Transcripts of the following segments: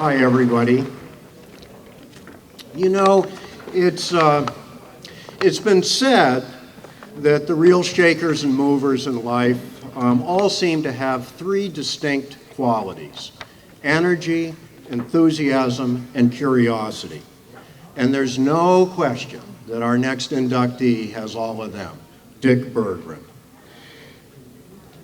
Hi, everybody. You know, it's been said that the real shakers and movers in life all seem to have three distinct qualities: energy, enthusiasm, and curiosity. And there's no question that our next inductee has all of them, Dick Berggren.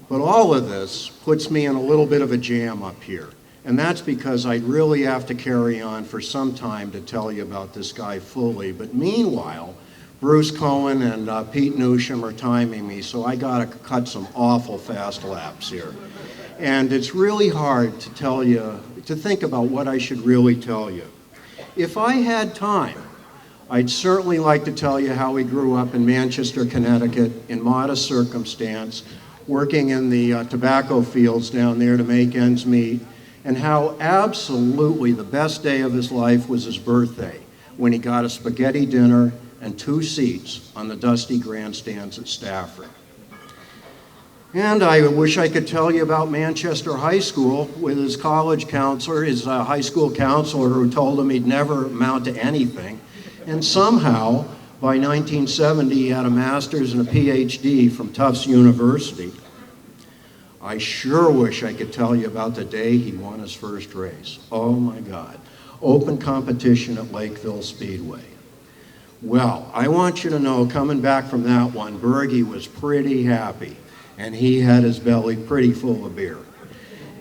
But all of this puts me in a little bit of a jam up here. And that's because I'd really have to carry on for some time to tell you about this guy fully. But meanwhile, Bruce Cohen and Pete Newsham are timing me, so I gotta cut some awful fast laps here. And it's really hard to tell you, to think about what I should really tell you. If I had time, I'd certainly like to tell you how he grew up in Manchester, Connecticut, in modest circumstance, working in the tobacco fields down there to make ends meet, and how absolutely the best day of his life was his birthday, when he got a spaghetti dinner and 2 seats on the dusty grandstands at Stafford. And I wish I could tell you about Manchester High School with his college counselor, his high school counselor, who told him he'd never amount to anything. And somehow, by 1970, he had a master's and a PhD from Tufts University. I sure wish I could tell you about the day he won his first race. Oh my God. Open competition at Lakeville Speedway. Well, I want you to know, coming back from that one, Bergie was pretty happy, and he had his belly pretty full of beer.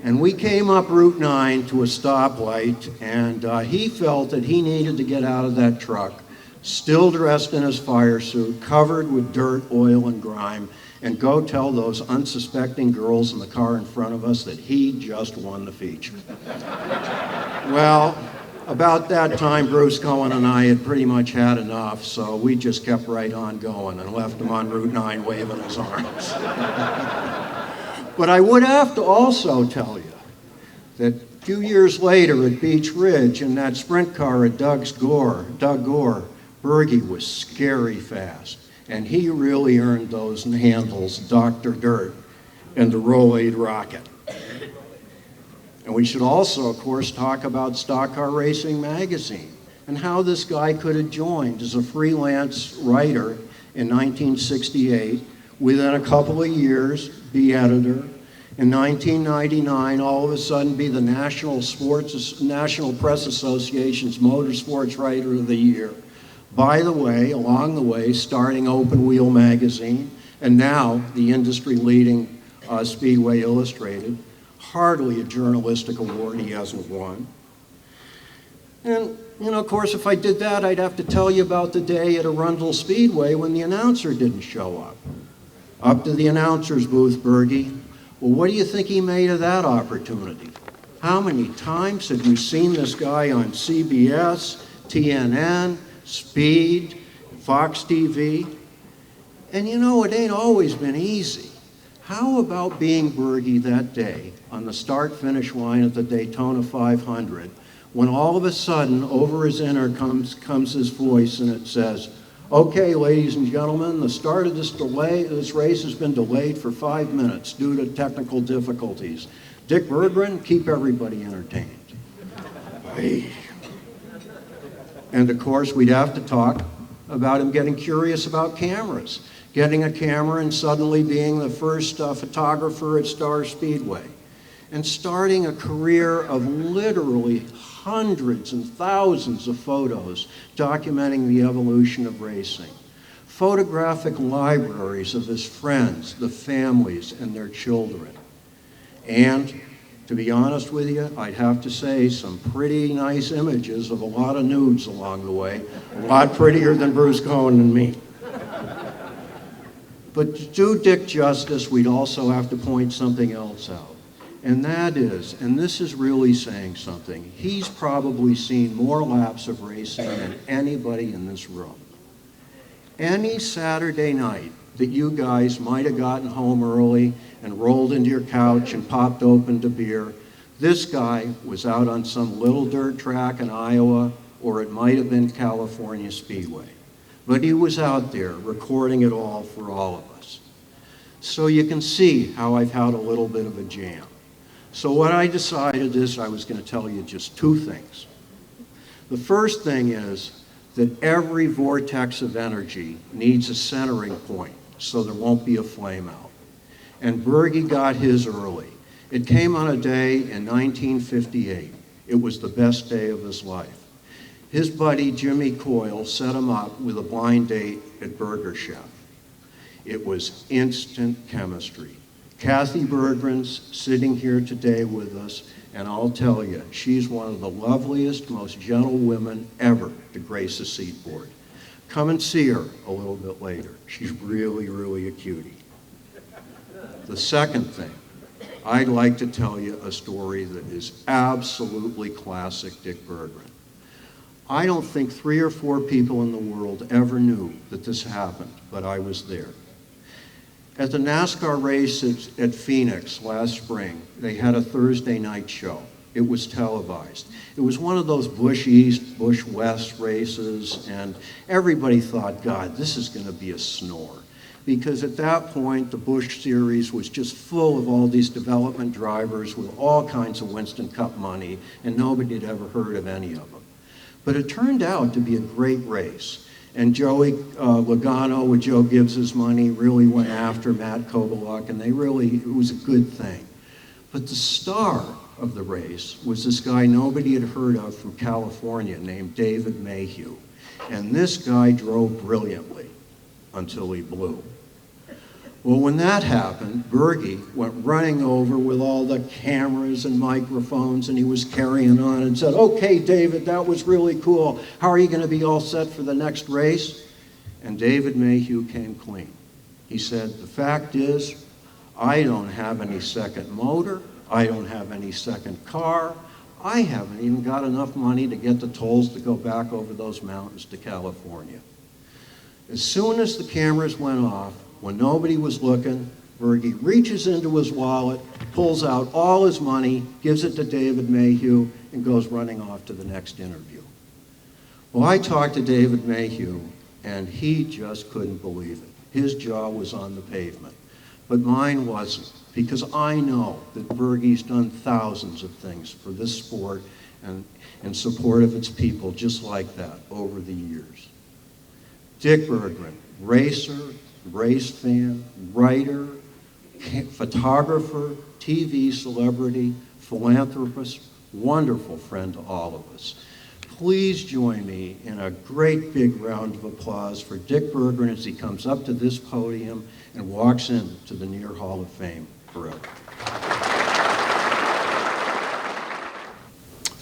And we came up Route 9 to a stoplight, and he felt that he needed to get out of that truck, still dressed in his fire suit, covered with dirt, oil, and grime, and go tell those unsuspecting girls in the car in front of us that he just won the feature. Well, about that time, Bruce Cohen and I had pretty much had enough, so we just kept right on going and left him on Route 9 waving his arms. But I would have to also tell you that a few years later at Beach Ridge, in that sprint car at Doug Gore, Bergie was scary fast. And he really earned those handles, Dr. Dirt and the Rolade Rocket. And we should also, of course, talk about Stock Car Racing magazine and how this guy could have joined as a freelance writer in 1968, within a couple of years, be editor. In 1999, all of a sudden be the National Press Association's Motorsports Writer of the Year. By the way, along the way, starting Open Wheel magazine, and now the industry-leading Speedway Illustrated. Hardly a journalistic award he hasn't won. And, of course, if I did that, I'd have to tell you about the day at Arundel Speedway when the announcer didn't show up. Up to the announcer's booth, Bergie. Well, what do you think he made of that opportunity? How many times have you seen this guy on CBS, TNN, Speed, Fox TV? And it ain't always been easy. How about being Bergie that day on the start-finish line at the Daytona 500, when all of a sudden over his intercom comes his voice and it says, "Okay, ladies and gentlemen, the start of this race has been delayed for 5 minutes due to technical difficulties. Dick Berggren, keep everybody entertained." Hey. And of course, we'd have to talk about him getting curious about cameras, getting a camera and suddenly being the first photographer at Star Speedway, and starting a career of literally hundreds and thousands of photos documenting the evolution of racing. Photographic libraries of his friends, the families, and their children. And to be honest with you, I'd have to say some pretty nice images of a lot of nudes along the way, a lot prettier than Bruce Cohen and me. But to do Dick justice, we'd also have to point something else out. And that is, and this is really saying something, he's probably seen more laps of racing than anybody in this room. Any Saturday night that you guys might have gotten home early and rolled into your couch and popped open a beer, this guy was out on some little dirt track in Iowa, or it might have been California Speedway. But he was out there recording it all for all of us. So you can see how I've had a little bit of a jam. So what I decided is I was going to tell you just two things. The first thing is that every vortex of energy needs a centering point so there won't be a flame out. And Bergie got his early. It came on a day in 1958. It was the best day of his life. His buddy Jimmy Coyle set him up with a blind date at Burger Chef. It was instant chemistry. Kathy Berggren's sitting here today with us, and I'll tell you, she's one of the loveliest, most gentle women ever to grace a seat board. Come and see her a little bit later. She's really, really a cutie. The second thing, I'd like to tell you a story that is absolutely classic Dick Berggren. I don't think 3 or 4 people in the world ever knew that this happened, but I was there. At the NASCAR race at Phoenix last spring, they had a Thursday night show. It was televised. It was one of those Busch East, Busch West races, and everybody thought, God, this is going to be a snore. Because at that point, the Busch Series was just full of all these development drivers with all kinds of Winston Cup money, and nobody had ever heard of any of them. But it turned out to be a great race. And Joey Logano with Joe Gibbs's money really went after Matt Kovaluk, and it was a good thing. But the star of the race was this guy nobody had heard of from California named David Mayhew. And this guy drove brilliantly until he blew. Well, when that happened, Bergie went running over with all the cameras and microphones, and he was carrying on and said, okay, David, that was really cool. How are you going to be all set for the next race? And David Mayhew came clean. He said, the fact is, I don't have any second motor. I don't have any second car. I haven't even got enough money to get the tolls to go back over those mountains to California. As soon as the cameras went off, when nobody was looking, Bergie reaches into his wallet, pulls out all his money, gives it to David Mayhew, and goes running off to the next interview. Well, I talked to David Mayhew, and he just couldn't believe it. His jaw was on the pavement. But mine wasn't, because I know that Bergie's done thousands of things for this sport and in support of its people just like that over the years. Dick Berggren, racer, race fan, writer, photographer, TV celebrity, philanthropist, wonderful friend to all of us. Please join me in a great big round of applause for Dick Berggren as he comes up to this podium and walks into the Near Hall of Fame forever.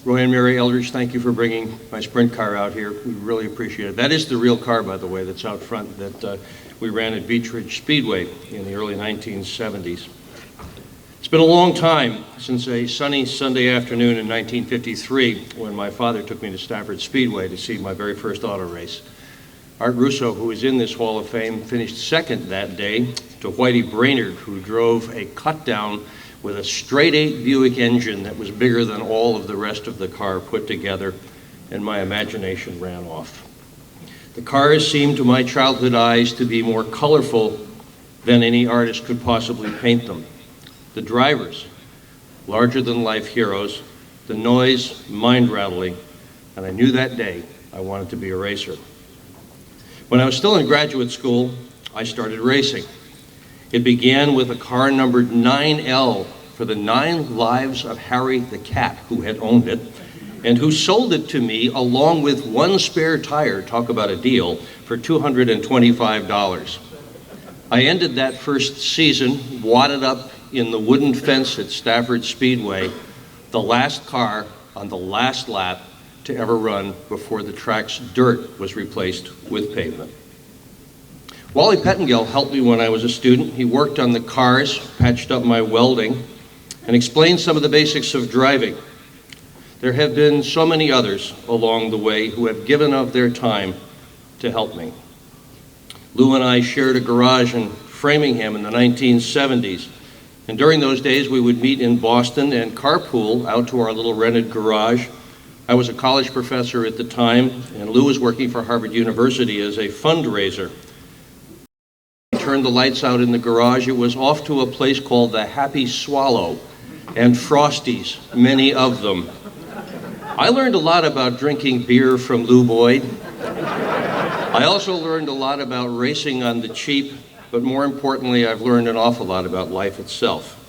Roy and Mary Eldridge, thank you for bringing my sprint car out here. We really appreciate it. That is the real car, by the way, that's out front that we ran at Beach Ridge Speedway in the early 1970s. It's been a long time since a sunny Sunday afternoon in 1953 when my father took me to Stafford Speedway to see my very first auto race. Art Russo, who is in this Hall of Fame, finished second that day to Whitey Brainerd, who drove a cut-down with a straight-eight Buick engine that was bigger than all of the rest of the car put together, and my imagination ran off. The cars seemed to my childhood eyes to be more colorful than any artist could possibly paint them. The drivers, larger-than-life heroes, the noise, mind-rattling, and I knew that day I wanted to be a racer. When I was still in graduate school, I started racing. It began with a car numbered 9L for the 9 lives of Harry the Cat, who had owned it, and who sold it to me along with 1 spare tire, talk about a deal, for $225. I ended that first season wadded up in the wooden fence at Stafford Speedway, the last car on the last lap to ever run before the track's dirt was replaced with pavement. Wally Pettengill helped me when I was a student. He worked on the cars, patched up my welding, and explained some of the basics of driving. There have been so many others along the way who have given of their time to help me. Lou and I shared a garage in Framingham in the 1970s. And during those days, we would meet in Boston and carpool out to our little rented garage. I was a college professor at the time, and Lou was working for Harvard University as a fundraiser. Turned the lights out in the garage. It was off to a place called the Happy Swallow, and Frosties, many of them. I learned a lot about drinking beer from Lou Boyd. I also learned a lot about racing on the cheap, but more importantly, I've learned an awful lot about life itself.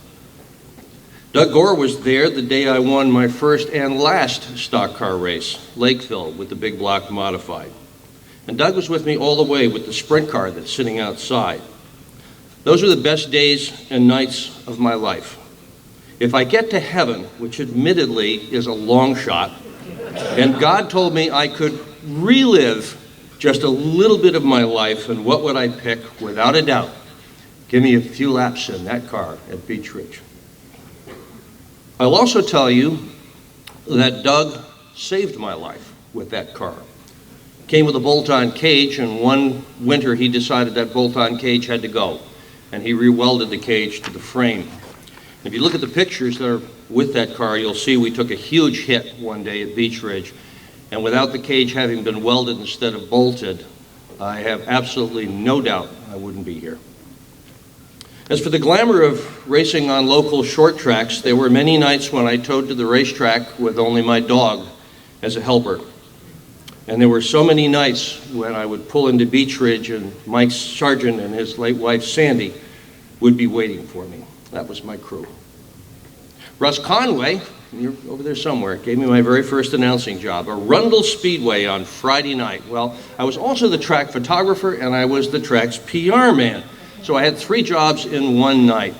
Doug Gore was there the day I won my first and last stock car race, Lakeville, with the big block modified. And Doug was with me all the way with the sprint car that's sitting outside. Those are the best days and nights of my life. If I get to heaven, which admittedly is a long shot, and God told me I could relive just a little bit of my life, and what would I pick? Without a doubt, give me a few laps in that car at Beech Ridge. I'll also tell you that Doug saved my life with that car. Came with a bolt-on cage, and one winter he decided that bolt-on cage had to go, and he re-welded the cage to the frame. If you look at the pictures that are with that car, you'll see we took a huge hit one day at Beech Ridge, and without the cage having been welded instead of bolted, I have absolutely no doubt I wouldn't be here. As for the glamour of racing on local short tracks, there were many nights when I towed to the racetrack with only my dog as a helper. And there were so many nights when I would pull into Beech Ridge and Mike Sargent and his late wife Sandy would be waiting for me. That was my crew. Russ Conway, you're over there somewhere, gave me my very first announcing job, Arundel Speedway on Friday night. Well, I was also the track photographer and I was the track's PR man. So I had 3 jobs in one night.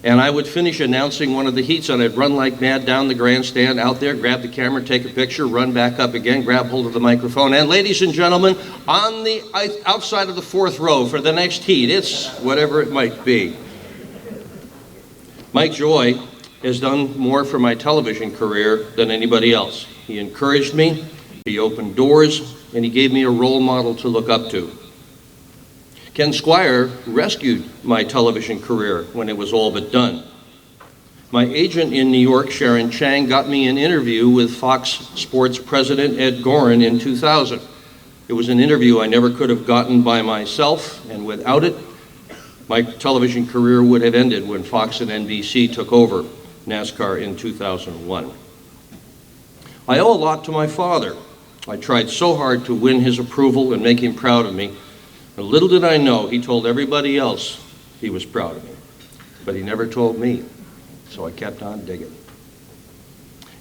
And I would finish announcing one of the heats, and I'd run like mad down the grandstand, out there, grab the camera, take a picture, run back up again, grab hold of the microphone. And ladies and gentlemen, on the outside of the 4th row for the next heat, it's whatever it might be. Mike Joy has done more for my television career than anybody else. He encouraged me, he opened doors, and he gave me a role model to look up to. Ken Squire rescued my television career when it was all but done. My agent in New York, Sharon Chang, got me an interview with Fox Sports president Ed Goren in 2000. It was an interview I never could have gotten by myself, and without it, my television career would have ended when Fox and NBC took over NASCAR in 2001. I owe a lot to my father. I tried so hard to win his approval and make him proud of me. And little did I know, he told everybody else he was proud of me. But he never told me, so I kept on digging.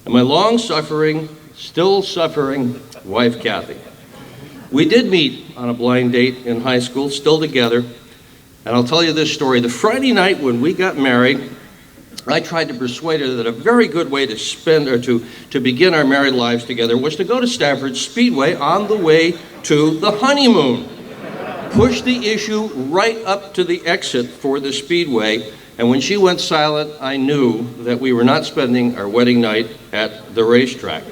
And my long-suffering, still suffering wife, Kathy. We did meet on a blind date in high school, still together. And I'll tell you this story. The Friday night when we got married, I tried to persuade her that a very good way to spend or to begin our married lives together was to go to Stafford Speedway on the way to the honeymoon. Push the issue right up to the exit for the Speedway, and when she went silent, I knew that we were not spending our wedding night at the racetrack.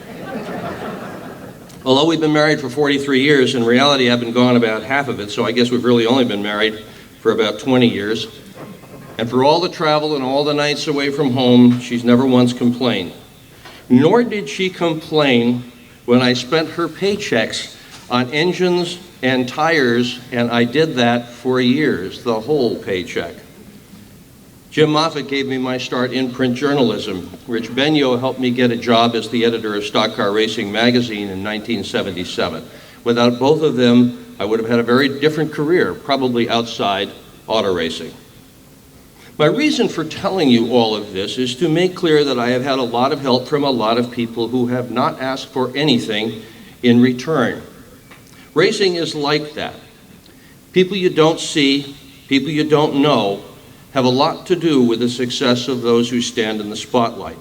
Although we've been married for 43 years, in reality I've been gone about half of it, so I guess we've really only been married for about 20 years. And for all the travel and all the nights away from home, she's never once complained. Nor did she complain when I spent her paychecks on engines and tires, and I did that for years, the whole paycheck. Jim Moffitt gave me my start in print journalism. Rich Benyo helped me get a job as the editor of Stock Car Racing magazine in 1977. Without both of them, I would have had a very different career, probably outside auto racing. My reason for telling you all of this is to make clear that I have had a lot of help from a lot of people who have not asked for anything in return. Racing is like that. People you don't see, people you don't know, have a lot to do with the success of those who stand in the spotlight.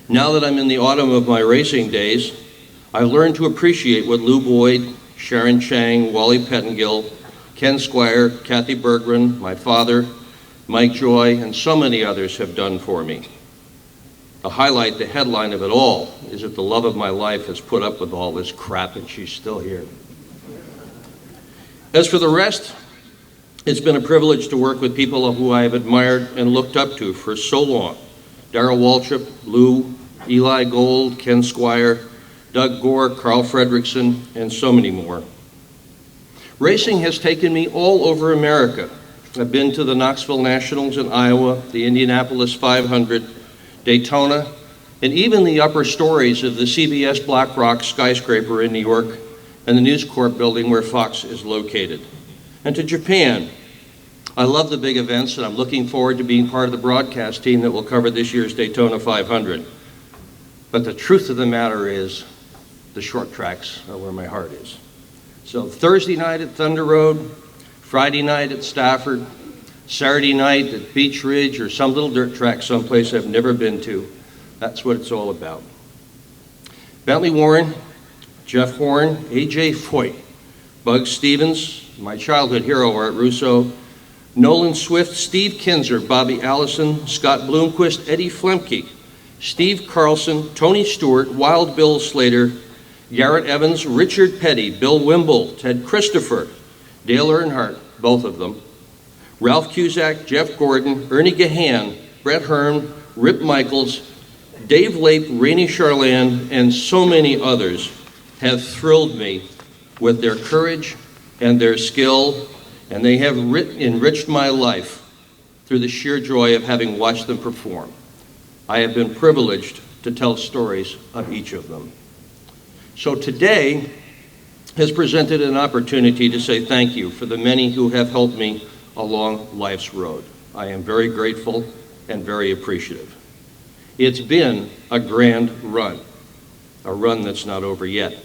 Now that I'm in the autumn of my racing days, I've learned to appreciate what Lou Boyd, Sharon Chang, Wally Pettengill, Ken Squire, Kathy Berggren, my father, Mike Joy, and so many others have done for me. The highlight, the headline of it all, is that the love of my life has put up with all this crap and she's still here. As for the rest, it's been a privilege to work with people who I have admired and looked up to for so long. Darrell Waltrip, Lou, Eli Gold, Ken Squire, Doug Gore, Carl Fredrickson, and so many more. Racing has taken me all over America, I've been to the Knoxville Nationals in Iowa, the Indianapolis 500, Daytona, and even the upper stories of the CBS BlackRock skyscraper in New York and the News Corp building where Fox is located. And to Japan. I love the big events, and I'm looking forward to being part of the broadcast team that will cover this year's Daytona 500. But the truth of the matter is, the short tracks are where my heart is. So Thursday night at Thunder Road, Friday night at Stafford, Saturday night at Beech Ridge or some little dirt track someplace I've never been to. That's what it's all about. Bentley Warren, Jeff Horn, A.J. Foyt, Bug Stevens, my childhood hero Art Russo, Nolan Swift, Steve Kinzer, Bobby Allison, Scott Bloomquist, Eddie Flemke, Steve Carlson, Tony Stewart, Wild Bill Slater, Garrett Evans, Richard Petty, Bill Wimble, Ted Christopher, Dale Earnhardt, both of them, Ralph Cusack, Jeff Gordon, Ernie Gahan, Brett Hearn, Rip Michaels, Dave Lape, Rainey Charland, and so many others have thrilled me with their courage and their skill, and they have enriched my life through the sheer joy of having watched them perform. I have been privileged to tell stories of each of them. So today has presented an opportunity to say thank you for the many who have helped me along life's road. I am very grateful and very appreciative. It's been a grand run, a run that's not over yet.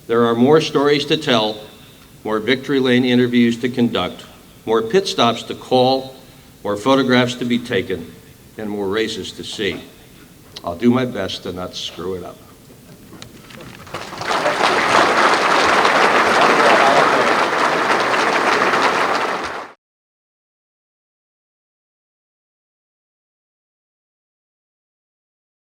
There are more stories to tell, more victory lane interviews to conduct, more pit stops to call, more photographs to be taken, and more races to see. I'll do my best to not screw it up.